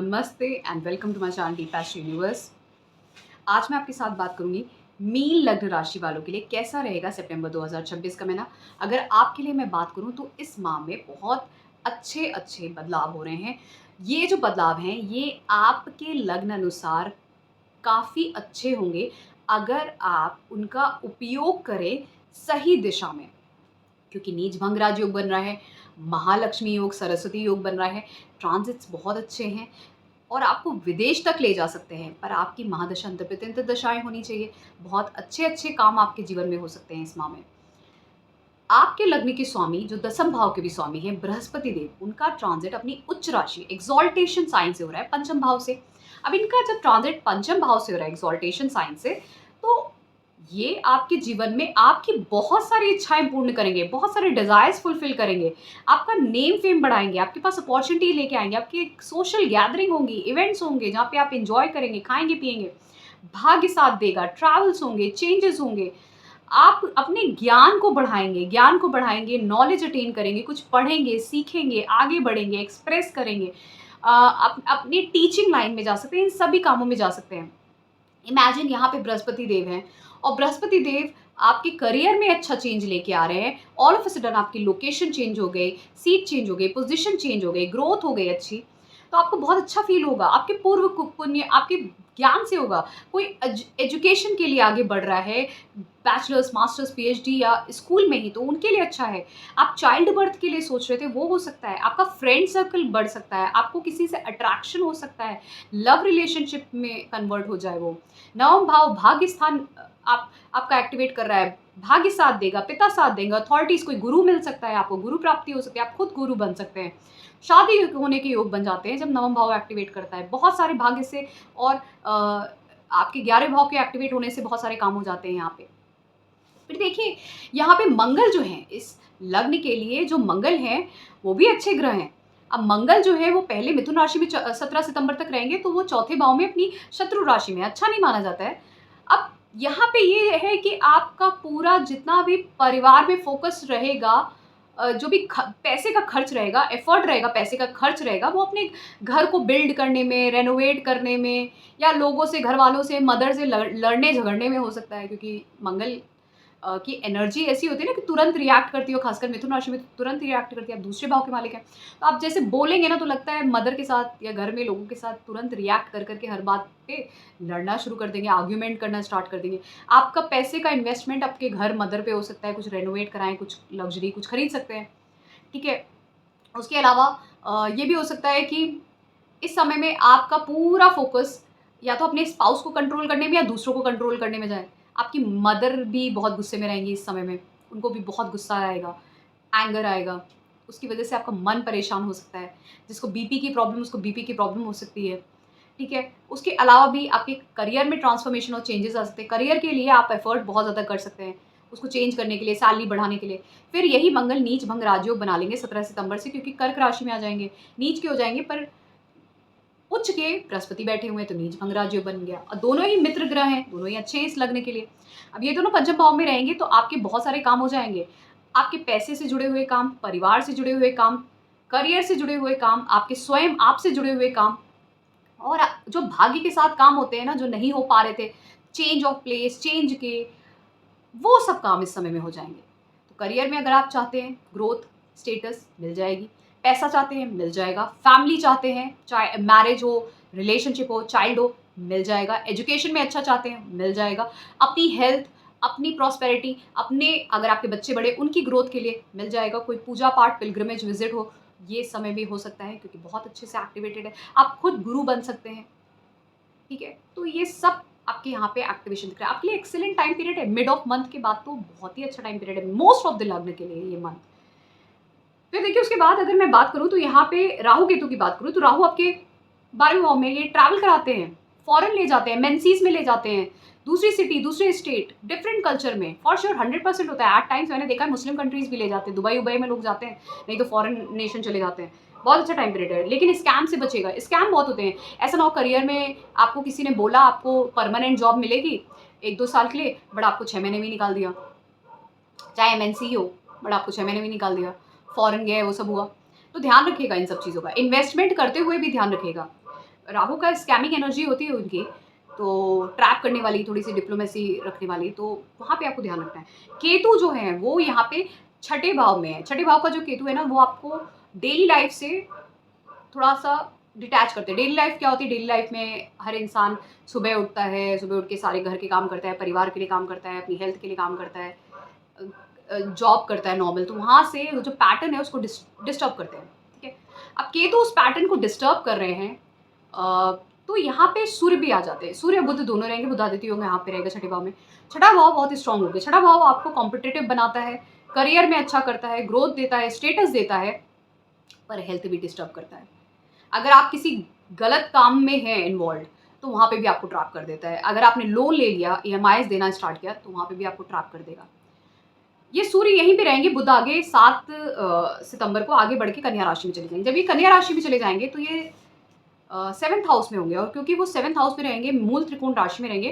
नमस्ते and welcome to my channel deepest universe. आज मैं आपके साथ बात करूंगी मीन लग्न राशि वालों के लिए कैसा रहेगा सितंबर 2026 का महीना। अगर आपके लिए मैं बात करूं तो इस माह में बहुत अच्छे अच्छे बदलाव हो रहे हैं। ये जो बदलाव हैं ये आपके लग्न अनुसार काफ़ी अच्छे होंगे अगर आप उनका उपयोग करें सही दिशा में, क्योंकि नीच भंग राजयोग बन रहा है, महालक्ष्मी योग, सरस्वती योग बन रहा है, ट्रांजिट्स बहुत अच्छे हैं और आपको विदेश तक ले जा सकते हैं। पर आपकी महादशा अंतर्प्रत्यंत दशाएं होनी चाहिए। बहुत अच्छे अच्छे काम आपके जीवन में हो सकते हैं इस माह में। आपके लग्न के स्वामी जो दसम भाव के भी स्वामी हैं बृहस्पति देव, उनका ट्रांजिट अपनी उच्च राशि एक्सॉल्टेशन साइन से हो रहा है पंचम भाव से। अब इनका जब ट्रांजिट पंचम भाव से हो रहा है एक्सॉल्टेशन साइन से, तो ये आपके जीवन में आपकी बहुत सारी इच्छाएं पूर्ण करेंगे, बहुत सारे डिजायर्स फुलफिल करेंगे, आपका नेम फेम बढ़ाएंगे, आपके पास अपॉर्चुनिटी लेके आएंगे, आपकी सोशल गैदरिंग होंगी, इवेंट्स होंगे जहाँ पे आप इंजॉय करेंगे, खाएंगे पिएंगे, भाग्य साथ देगा, ट्रैवल्स होंगे, चेंजेस होंगे। आप अपने ज्ञान को बढ़ाएंगे, नॉलेज अटेन करेंगे, कुछ पढ़ेंगे, सीखेंगे, आगे बढ़ेंगे, एक्सप्रेस करेंगे, अपनी टीचिंग लाइन में जा सकते हैं, इन सभी कामों में जा सकते हैं। इमेजिन यहाँ पे बृहस्पति देव हैं और बृहस्पति देव आपके करियर में अच्छा चेंज लेके आ रहे हैं। ऑल ऑफ अ सडन आपकी लोकेशन चेंज हो गई, सीट चेंज हो गई, पोजीशन चेंज हो गई, ग्रोथ हो गई अच्छी, तो आपको बहुत अच्छा फील होगा। आपके पूर्व पुण्य आपके ज्ञान से होगा। कोई एजुकेशन के लिए आगे बढ़ रहा है, बैचलर्स, मास्टर्स, पीएचडी या स्कूल में ही, तो उनके लिए अच्छा है। आप चाइल्ड बर्थ के लिए सोच रहे थे, वो हो सकता है। आपका फ्रेंड सर्कल बढ़ सकता है, आपको किसी से अट्रैक्शन हो सकता है, लव रिलेशनशिप में कन्वर्ट हो जाए वो। नवम भाव भाग्य स्थान आपका एक्टिवेट कर रहा है, भाग्य साथ देगा, पिता साथ देंगे, अथॉरिटीज, कोई गुरु मिल सकता है, आपको गुरु प्राप्ति हो सकती है, आप खुद गुरु बन सकते हैं, शादी होने के योग बन जाते हैं जब नवम भाव एक्टिवेट करता है। बहुत सारे भाग्य से और आपके 11 भाव के एक्टिवेट होने से बहुत सारे काम हो जाते हैं यहाँ पे। फिर देखिए यहाँ पे मंगल जो है, इस लग्न के लिए जो मंगल है वो भी अच्छे ग्रह हैं। अब मंगल जो है वो पहले मिथुन राशि में 17 सितंबर तक रहेंगे, तो वो चौथे भाव में अपनी शत्रु राशि में, अच्छा नहीं माना जाता है। अब यहाँ पे ये है कि आपका पूरा जितना भी परिवार में फोकस रहेगा, जो भी पैसे का खर्च रहेगा, एफर्ट रहेगा, पैसे का खर्च रहेगा, वो अपने घर को बिल्ड करने में, रेनोवेट करने में, या लोगों से, घर वालों से, मदर से लड़ने झगड़ने में हो सकता है। क्योंकि मंगल की एनर्जी ऐसी होती है ना कि तुरंत रिएक्ट करती हो, खासकर मिथुन राशि में तो तुरंत रिएक्ट करती है। आप दूसरे भाव के मालिक हैं, तो आप जैसे बोलेंगे ना तो लगता है मदर के साथ या घर में लोगों के साथ तुरंत रिएक्ट कर करके हर बात पे लड़ना शुरू कर देंगे, आर्ग्यूमेंट करना स्टार्ट कर देंगे। आपका पैसे का इन्वेस्टमेंट आपके घर मदर पे हो सकता है, कुछ रेनोवेट कराएं, कुछ लग्जरी कुछ खरीद सकते हैं, ठीक है। उसके अलावा ये भी हो सकता है कि इस समय में आपका पूरा फोकस या तो अपने स्पाउस को कंट्रोल करने में या दूसरों को कंट्रोल करने में जाए। आपकी मदर भी बहुत गुस्से में रहेंगी इस समय में, उनको भी बहुत गुस्सा आएगा, एंगर आएगा, उसकी वजह से आपका मन परेशान हो सकता है। जिसको बीपी की प्रॉब्लम, उसको बीपी की प्रॉब्लम हो सकती है, ठीक है। उसके अलावा भी आपके करियर में ट्रांसफॉर्मेशन और चेंजेस आ सकते हैं। करियर के लिए आप एफर्ट बहुत ज़्यादा कर सकते हैं, उसको चेंज करने के लिए, सैलरी बढ़ाने के लिए। फिर यही मंगल नीच भंग राजयोग बना लेंगे 17 सितंबर से, क्योंकि कर्क राशि में आ जाएंगे, नीच के हो जाएंगे, पर उच्च के बृहस्पति बैठे हुए हैं तो नीच भंग राजयोग बन गया। और दोनों ही मित्र ग्रह हैं, दोनों ही अच्छे हैं इस लगने के लिए। अब ये दोनों पंचम भाव में रहेंगे तो आपके बहुत सारे काम हो जाएंगे। आपके पैसे से जुड़े हुए काम, परिवार से जुड़े हुए काम, करियर से जुड़े हुए काम, आपके स्वयं आप से जुड़े हुए काम, और जो भाग्य के साथ काम होते हैं ना, जो नहीं हो पा रहे थे, चेंज ऑफ प्लेस, चेंज के, वो सब काम इस समय में हो जाएंगे। तो करियर में अगर आप चाहते हैं ग्रोथ, स्टेटस, मिल जाएगी। पैसा चाहते हैं, मिल जाएगा। फैमिली चाहते हैं, चाहे मैरिज हो, रिलेशनशिप हो, चाइल्ड हो, मिल जाएगा। एजुकेशन में अच्छा चाहते हैं, मिल जाएगा। अपनी हेल्थ, अपनी प्रॉस्पेरिटी, अपने अगर आपके बच्चे बड़े, उनकी ग्रोथ के लिए मिल जाएगा। कोई पूजा पाठ, पिलग्रिमेज विजिट हो, ये समय भी हो सकता है, क्योंकि बहुत अच्छे से एक्टिवेटेड है। आप खुद गुरु बन सकते हैं, ठीक है। तो ये सब आपके यहाँ पे एक्टिवेशन दिख रहा है। आपके लिए एक्सेलेंट टाइम पीरियड है। मिड ऑफ मंथ के बाद तो बहुत ही अच्छा टाइम पीरियड है मोस्ट ऑफ द लग्न के लिए ये मंथ। फिर देखिए उसके बाद अगर मैं बात करूँ तो यहाँ पे राहु केतु की बात करूँ तो राहु आपके 12वें भाव में, ये ट्रैवल कराते हैं, फॉरेन ले जाते हैं, मेंसीज में ले जाते हैं, दूसरी सिटी, दूसरे स्टेट, डिफरेंट कल्चर में। फॉर श्योर 100% होता है। एट टाइम्स मैंने देखा है मुस्लिम कंट्रीज भी ले जाते हैं, दुबई उबई में लोग जाते हैं, नहीं तो फॉरेन नेशन चले जाते हैं। बहुत अच्छा टाइम पीरियड है, लेकिन स्कैम से बचेगा। स्कैम बहुत होते हैं। ऐसा ना हो करियर में आपको किसी ने बोला आपको परमानेंट जॉब मिलेगी 1-2 साल के लिए, बट आपको 6 महीने में निकाल दिया। चाहे एमएनसी हो, बट आपको 6 महीने में निकाल दिया। फॉरेन गए, वो सब हुआ। तो ध्यान रखिएगा इन सब चीज़ों का। इन्वेस्टमेंट करते हुए भी ध्यान रखिएगा। राहु का स्कैमिंग एनर्जी होती है उनकी, तो ट्रैप करने वाली, थोड़ी सी डिप्लोमेसी रखने वाली, तो वहाँ पे आपको ध्यान रखना है। केतु जो है वो यहाँ पे छठे भाव में है। छठे भाव का जो केतु है ना, वो आपको डेली लाइफ से थोड़ा सा डिटैच करते हैं। डेली लाइफ क्या होती है? डेली लाइफ में हर इंसान सुबह उठता है, सुबह उठ के सारे घर के काम करता है, परिवार के लिए काम करता है, अपनी हेल्थ के लिए काम करता है, जॉब करता है नॉर्मल, तो वहाँ से जो पैटर्न है उसको डिस्टर्ब करते हैं। ठीक है, अब केतु उस पैटर्न को डिस्टर्ब कर रहे हैं, तो यहाँ पे सूर्य भी आ जाते हैं। सूर्य बुध दोनों रहेंगे, बुध आदित्य योग यहाँ पे रहेगा छठे भाव में। छठा भाव बहुत ही स्ट्रांग हो गया। छठा भाव आपको कॉम्पिटेटिव बनाता है, करियर में अच्छा करता है, ग्रोथ देता है, स्टेटस देता है, पर हेल्थ भी डिस्टर्ब करता है। अगर आप किसी गलत काम में हैं इन्वॉल्व, तो वहाँ पे भी आपको ट्रैप कर देता है। अगर आपने लोन ले लिया, ईएमआईज देना स्टार्ट किया, तो वहाँ पे भी आपको ट्रैप कर देगा। ये सूर्य यहीं पे रहेंगे, बुध आगे 7 सितंबर को आगे बढ़ के कन्या राशि में चले जाएंगे। जब ये कन्या राशि में चले जाएंगे तो ये 7th हाउस में होंगे, और क्योंकि वो 7th हाउस में रहेंगे, मूल त्रिकोण राशि में रहेंगे,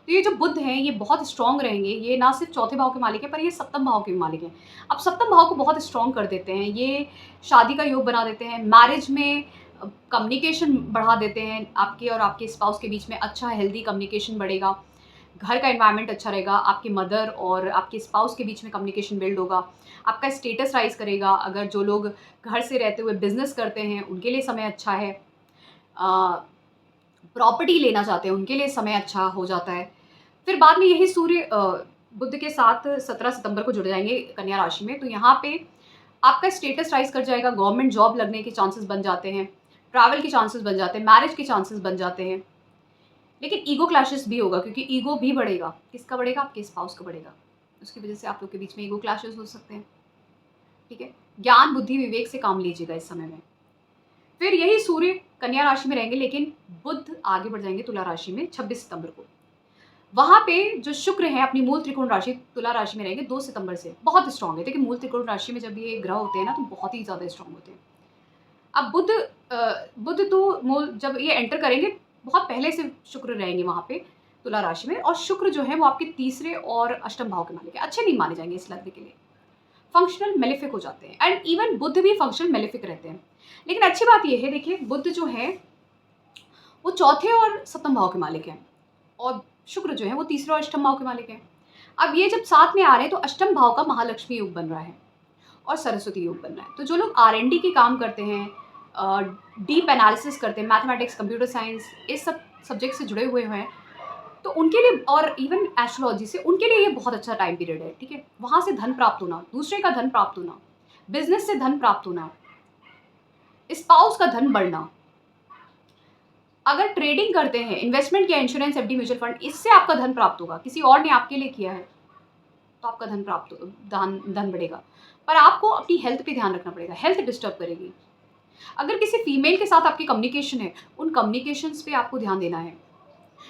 तो ये जो बुध हैं ये बहुत स्ट्रांग रहेंगे। ये ना सिर्फ चौथे भाव के मालिक है, पर ये सप्तम भाव के मालिक हैं। अब सप्तम भाव को बहुत स्ट्रांग कर देते हैं, ये शादी का योग बना देते हैं, मैरिज में कम्युनिकेशन बढ़ा देते हैं, आपके और आपके स्पाउस के बीच में अच्छा हेल्दी कम्युनिकेशन बढ़ेगा, घर का एनवायरनमेंट अच्छा रहेगा, आपकी मदर और आपके स्पाउस के बीच में कम्युनिकेशन बिल्ड होगा, आपका स्टेटस राइज करेगा। अगर जो लोग घर से रहते हुए बिजनेस करते हैं उनके लिए समय अच्छा है, प्रॉपर्टी लेना चाहते हैं उनके लिए समय अच्छा हो जाता है। फिर बाद में यही सूर्य बुध के साथ 17 सितंबर को जुड़ जाएंगे कन्या राशि में, तो यहाँ पे आपका स्टेटस राइज कर जाएगा, गवर्नमेंट जॉब लगने के चांसेस बन जाते हैं, ट्रैवल के चांसेस बन जाते हैं, मैरिज के चांसेस बन जाते हैं। लेकिन ईगो क्लैशेस भी होगा, क्योंकि ईगो भी बढ़ेगा। किसका बढ़ेगा? आपके स्पाउस का बढ़ेगा। उसकी वजह से आप लोग के बीच में ईगो क्लैशेस हो सकते हैं। ठीक है, ज्ञान बुद्धि विवेक से काम लीजिएगा इस समय में। फिर यही सूर्य कन्या राशि में रहेंगे, लेकिन बुध आगे बढ़ जाएंगे तुला राशि में 26 सितंबर को। वहां पे जो शुक्र है अपनी मूल त्रिकोण राशि तुला राशि में रहेंगे 2 सितंबर से। बहुत स्ट्रांग है, देखिए मूल त्रिकोण राशि में जब ये ग्रह होते हैं ना, तो बहुत ही ज्यादा स्ट्रांग होते हैं। अब बुध तो मूल जब ये एंटर करेंगे, बहुत पहले से शुक्र रहेंगे वहां पे तुला राशि में, और शुक्र जो है वो आपके तीसरे और अष्टम भाव के मालिक है। अच्छे नहीं माने जाएंगे इस लग्न के लिए, फंक्शनल मेलेफिक हो जाते हैं, एंड इवन बुध भी फंक्शनल मेलेफिक रहते हैं। लेकिन अच्छी बात यह है, देखिए बुध जो है वो चौथे और सप्तम भाव के मालिक हैं, और शुक्र जो है वो तीसरे और अष्टम भाव के मालिक हैं। अब ये जब साथ में आ रहे हैं, तो अष्टम भाव का महालक्ष्मी योग बन रहा है और सरस्वती योग बन रहा है। तो जो लोग R&D के काम करते हैं, डीप एनालिसिस करते हैं, मैथमेटिक्स, कंप्यूटर साइंस, इस सब सब्जेक्ट से जुड़े हुए हैं, तो उनके लिए, और इवन एस्ट्रोलॉजी से, उनके लिए ये बहुत अच्छा टाइम पीरियड है। ठीक है, वहाँ से धन प्राप्त होना, दूसरे का धन प्राप्त होना, बिजनेस से धन प्राप्त होना, स्पाउस का धन बढ़ना। अगर ट्रेडिंग करते हैं, इन्वेस्टमेंट किया, इंश्योरेंस, एफडी, म्यूचुअल फंड, इससे आपका धन प्राप्त होगा। किसी और ने आपके लिए किया है तो आपका धन प्राप्त धन बढ़ेगा। पर आपको अपनी हेल्थ पे ध्यान रखना पड़ेगा, हेल्थ डिस्टर्ब करेगी। अगर किसी फीमेल के साथ आपकी कम्युनिकेशन है, उन कम्युनिकेशंस पे आपको ध्यान देना है,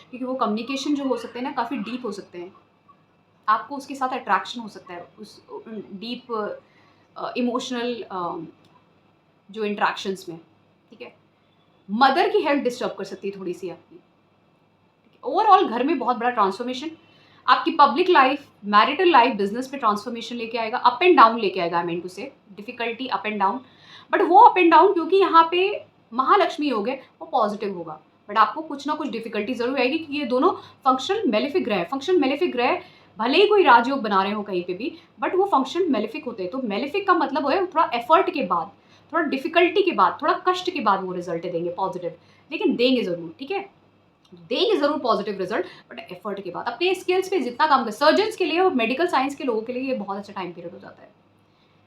क्योंकि वो कम्युनिकेशन जो हो सकते हैं ना, काफ़ी डीप हो सकते हैं। आपको उसके साथ अट्रैक्शन हो सकता है, उस डीप इमोशनल जो इंट्रैक्शंस में। ठीक है, मदर की हेल्थ डिस्टर्ब कर सकती है थोड़ी सी आपकी। ओवरऑल घर में बहुत बड़ा ट्रांसफॉर्मेशन, आपकी public life, marital life, business पे ट्रांसफॉर्मेशन लेके आएगा, अप एंड डाउन लेके आएगा। आई मीन टू से difficulty, up and down, but वो अप एंड डाउन क्योंकि यहाँ पे महालक्ष्मी योग है, वो पॉजिटिव होगा। बट आपको कुछ ना कुछ डिफिकल्टी जरूर आएगी, क्योंकि ये दोनों फंक्शनल मेलेफिक ग्रह है। फंक्शनल मेलेफिक ग्रह भले ही कोई राजयोग बना रहे हो कहीं पे भी, बट वो फंक्शनल मेलेफिक होते हैं। तो मेलेफिक का मतलब है थोड़ा एफर्ट के बाद, थोड़ा डिफिकल्टी के बाद, थोड़ा कष्ट के बाद वो रिजल्ट देंगे पॉजिटिव, लेकिन देंगे जरूर। ठीक है, देंगे जरूर पॉजिटिव रिजल्ट, बट एफर्ट के बाद। अपने स्किल्स पे जितना काम कर, सर्जन्स के लिए और मेडिकल साइंस के लोगों के लिए ये बहुत अच्छा टाइम पीरियड हो जाता है,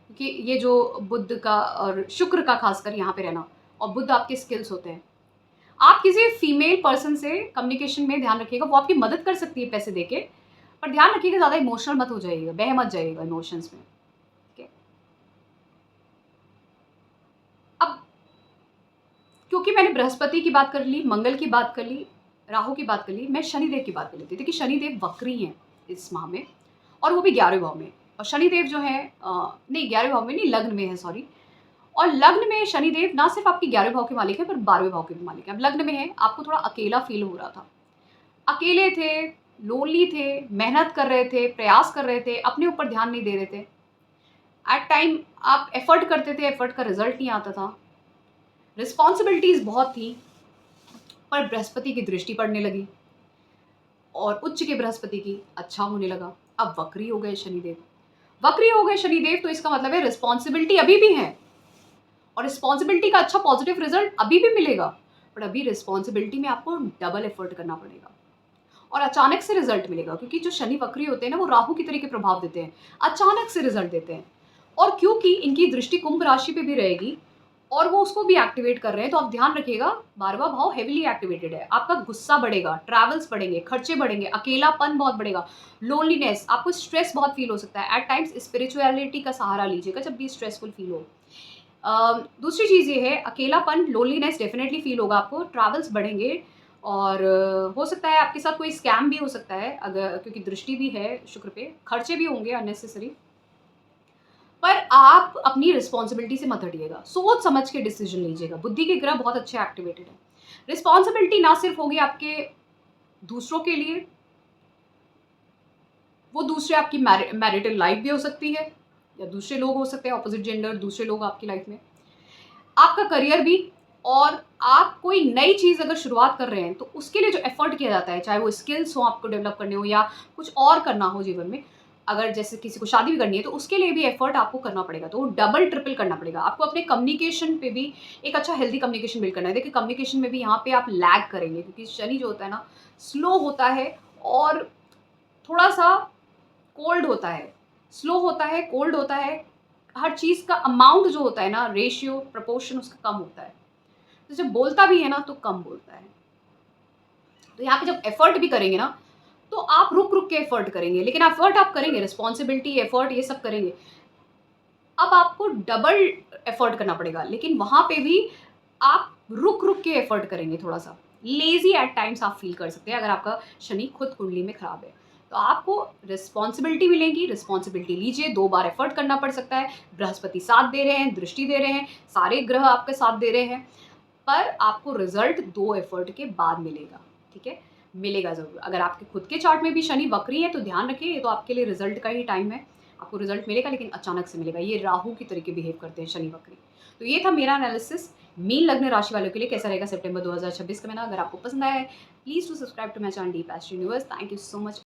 क्योंकि ये जो बुध का और शुक्र का खासकर यहाँ पे रहना, और बुध आपके स्किल्स होते हैं। आप किसी फीमेल पर्सन से कम्युनिकेशन में ध्यान रखिएगा, वो आपकी मदद कर सकती है पैसे देके, पर ध्यान रखिएगा ज़्यादा इमोशनल मत हो जाइएगा, बह मत जाइएगा इमोशंस में। ठीक है, अब क्योंकि मैंने बृहस्पति की बात कर ली, मंगल की बात कर ली, राहु की बात कर ली, मैं शनिदेव की बात कर लेती थी कि शनिदेव वक्री हैं इस माह में, और वो भी 11वें भाव में। और शनिदेव जो है नहीं 11वें भाव में नहीं, लग्न में है, सॉरी। और लग्न में शनिदेव ना सिर्फ आपके 11वें भाव के मालिक है, पर 12वें भाव के भी मालिक है। अब लग्न में है, आपको थोड़ा अकेला फील हो रहा था, अकेले थे, लोनली थे, मेहनत कर रहे थे, प्रयास कर रहे थे, अपने ऊपर ध्यान नहीं दे रहे थे। एट टाइम आप एफर्ट करते थे, एफर्ट का रिजल्ट नहीं आता था, रिस्पॉन्सिबिलिटीज बहुत थी, पर बृहस्पति की दृष्टि पड़ने लगी और उच्च के बृहस्पति की अच्छा होने लगा। अब वक्री हो गए शनिदेव। वक्री हो गए शनिदेव तो इसका मतलब है रिस्पॉन्सिबिलिटी अभी भी है और रिस्पॉन्सिबिलिटी का अच्छा पॉजिटिव रिजल्ट अभी भी मिलेगा, बट अभी रिस्पॉन्सिबिलिटी में आपको डबल एफर्ट करना पड़ेगा और अचानक से रिजल्ट मिलेगा, क्योंकि जो शनि वक्री होते हैं ना वो राहु की तरह के प्रभाव देते हैं, अचानक से रिजल्ट देते हैं। और क्योंकि इनकी दृष्टि कुंभ राशि पे भी रहेगी और वो उसको भी एक्टिवेट कर रहे हैं, तो आप ध्यान रखिएगा 12वां भाव हेविली एक्टिवेटेड है। आपका गुस्सा बढ़ेगा, ट्रैवल्स बढ़ेंगे, खर्चे बढ़ेंगे, अकेलापन बहुत बढ़ेगा, लोनलीनेस, आपको स्ट्रेस बहुत फील हो सकता है। एट टाइम्स स्पिरिचुअलिटी का सहारा लीजिएगा जब भी स्ट्रेसफुल फील हो। दूसरी चीज़ ये है, अकेलापन, लोनलीनेस डेफिनेटली फील होगा आपको, ट्रैवल्स बढ़ेंगे और हो सकता है आपके साथ कोई स्कैम भी हो सकता है, अगर क्योंकि दृष्टि भी है शुक्र पे, खर्चे भी होंगे अननेसेसरी। पर आप अपनी रिस्पॉन्सिबिलिटी से मत हटिएगा, सोच समझ के डिसीजन लीजिएगा। बुद्धि के ग्रह बहुत अच्छे एक्टिवेटेड है। रिस्पॉन्सिबिलिटी ना सिर्फ होगी आपके दूसरों के लिए, वो दूसरे आपकी मैरिटल लाइफ भी हो सकती है, या दूसरे लोग हो सकते हैं, ऑपोजिट जेंडर दूसरे लोग आपकी लाइफ में, आपका करियर भी। और आप कोई नई चीज़ अगर शुरुआत कर रहे हैं तो उसके लिए जो एफर्ट किया जाता है, चाहे वो स्किल्स हो आपको डेवलप करने हो या कुछ और करना हो जीवन में, अगर जैसे किसी को शादी भी करनी है तो उसके लिए भी एफर्ट आपको करना पड़ेगा, तो वो डबल ट्रिपल करना पड़ेगा आपको। अपने कम्युनिकेशन पे भी एक अच्छा हेल्दी कम्युनिकेशन बिल्ड करना है। देखिए कम्युनिकेशन में भी यहाँ पे आप लैग करेंगे, क्योंकि शनि जो होता है ना स्लो होता है और थोड़ा सा कोल्ड होता है, स्लो होता है, कोल्ड होता है। हर चीज़ का अमाउंट जो होता है ना, रेशियो, प्रपोर्शन उसका कम होता है। तो जब बोलता भी है ना तो कम बोलता है। तो यहाँ पे जब एफर्ट भी करेंगे ना तो आप रुक रुक के एफर्ट करेंगे, लेकिन एफर्ट आप करेंगे, रिस्पॉन्सिबिलिटी, एफर्ट ये सब करेंगे। अब आपको डबल एफर्ट करना पड़ेगा, लेकिन वहाँ पे भी आप रुक रुक के एफर्ट करेंगे। थोड़ा सा लेजी एट टाइम्स आप फील कर सकते हैं अगर आपका शनि खुद कुंडली में खराब है। तो आपको रिस्पॉन्सिबिलिटी मिलेगी, रिस्पॉन्सिबिलिटी लीजिए, 2 बार एफर्ट करना पड़ सकता है। बृहस्पति साथ दे रहे हैं, दृष्टि दे रहे हैं, सारे ग्रह आपके साथ दे रहे हैं, पर आपको रिजल्ट 2 एफर्ट के बाद मिलेगा। ठीक है, मिलेगा ज़रूर। अगर आपके खुद के चार्ट में भी शनि वक्री है तो ध्यान रखिए, ये तो आपके लिए रिजल्ट का ही टाइम है। आपको रिजल्ट मिलेगा, लेकिन अचानक से मिलेगा। ये राहु की तरीके बिहेव करते हैं शनि वक्री। तो ये था मेरा एनालिसिस मीन लग्न राशि वालों के लिए कैसा रहेगा सितंबर 2026 का महीना। अगर आपको पसंद आया है please to subscribe to my channel deep astro universe. Thank you so much.